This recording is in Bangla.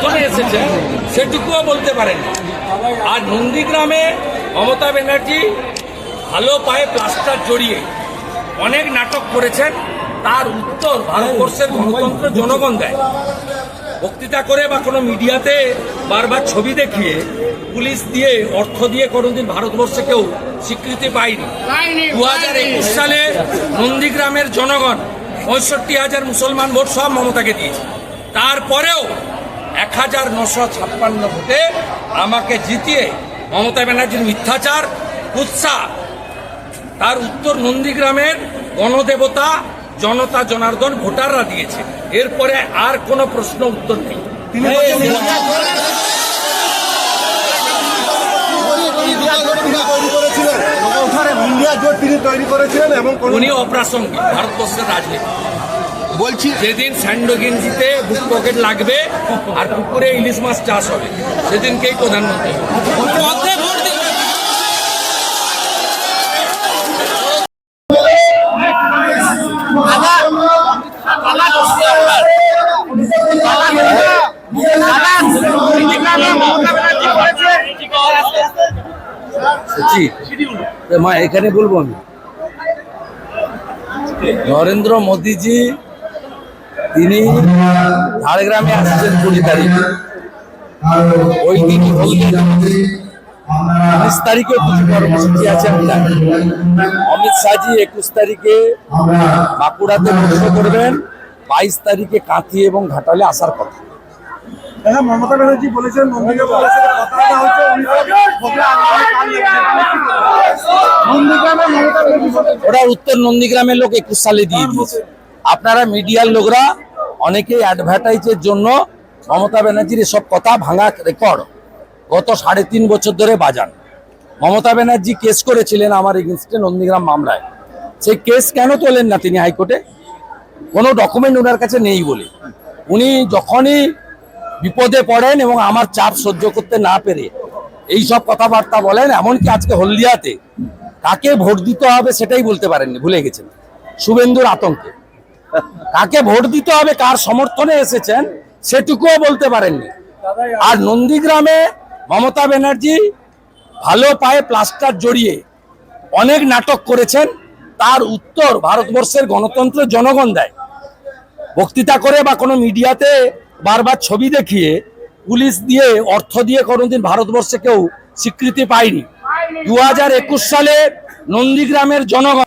সমর্থনে এসেছেন সেটুকুও বলতে পারেন। আর নন্দীগ্রামে মমতা ব্যানার্জি ভালো পায়ে প্লাস্টার জড়িয়ে অনেক নাটক করেছেন, তার উত্তর ভারতবর্ষের গণতন্ত্র জনগণ দেয়। বক্তৃতা করে বা কোনো মিডিয়াতে বারবার ছবি দেখিয়ে পুলিশ দিয়ে অর্থ দিয়ে কোনোদিন ভারতবর্ষে কেউ স্বীকৃতি পায়নি। 2021 সালে নন্দীগ্রামের জনগণ 65,000 মুসলমান ভোট সব মমতাকে দিয়েছে। তারপরেও 1956 ভোটে আমাকে জিতিয়ে মমতা ব্যানার্জির মিথ্যাচার কুৎসা, তার উত্তর নন্দীগ্রামের গণদেবতা জনতা জনার্দন ভোটাররা দিয়েছে। এরপরে আর কোনো প্রশ্ন উত্তর নেই। উনি অপ্রাসঙ্গিক ভারতবর্ষের রাজনীতি। বলছি যেদিন স্যান্ডো গেঞ্জিতে বুক পকেট লাগবে আর পুকুরে ইলিশ মাছ চাষ হবে সেদিনকেই প্রধানমন্ত্রী। মা এখানে বলবো আমি, নরেন্দ্র মোদীজি তিনি ঝাড়গ্রামে আসছেন 20 তারিখে, ওই দিন 19 তারিখে কিছু কর্মসূচি আছে। অমিত শাহজি 21 তারিখে বাঁকুড়াতে বৈঠক করবেন, 22 তারিখে কাঁথি এবং ঘাটালে আসার কথা। মমতা ব্যানার্জি বলেছেন ওরা উত্তর নন্দীগ্রামের লোক 21 সালে দিয়ে দিয়েছে। আপনারা মিডিয়ার লোকরা অনেকেই অ্যাডভার্টাইজের জন্য মমতা ব্যানার্জির এসব কথা ভাঙা রেকর্ড গত 3.5 বছর ধরে বাজান। মমতা ব্যানার্জি কেস করেছিলেন আমার এগেনস্টে নন্দীগ্রাম মামলায়। সেই কেস কেন তোলেন না তিনি হাইকোর্টে? কোনো ডকুমেন্ট ওনার কাছে নেই বলে। উনি যখনই বিপদে পড়েন এবং আমার চাপ সহ্য করতে না পেরে এই সব কথাবার্তা বলেন। এমনকি আজকে হলদিয়াতে কাকে ভোট দিতে হবে সেটাই বলতে পারেননি, ভুলে গেছেন শুভেন্দুর আতঙ্কে। কাকে ভোট দিতে হবে, কার সমর্থনে এসেছেন সেটুকুও বলতে পারেননি। আর নন্দীগ্রামে মমতা ব্যানার্জি ভালো পায়ে প্লাস্টার জড়িয়ে অনেক নাটক করেছেন, তার উত্তর ভারতবর্ষের গণতন্ত্র জনগণ দেয়। বক্তৃতা করে বা কোনো মিডিয়াতে বারবার ছবি দেখিয়ে পুলিশ দিয়ে অর্থ দিয়ে কোনোদিন ভারতবর্ষে কেউ স্বীকৃতি পায়নি। 2021 সালে নন্দীগ্রামের জনগণ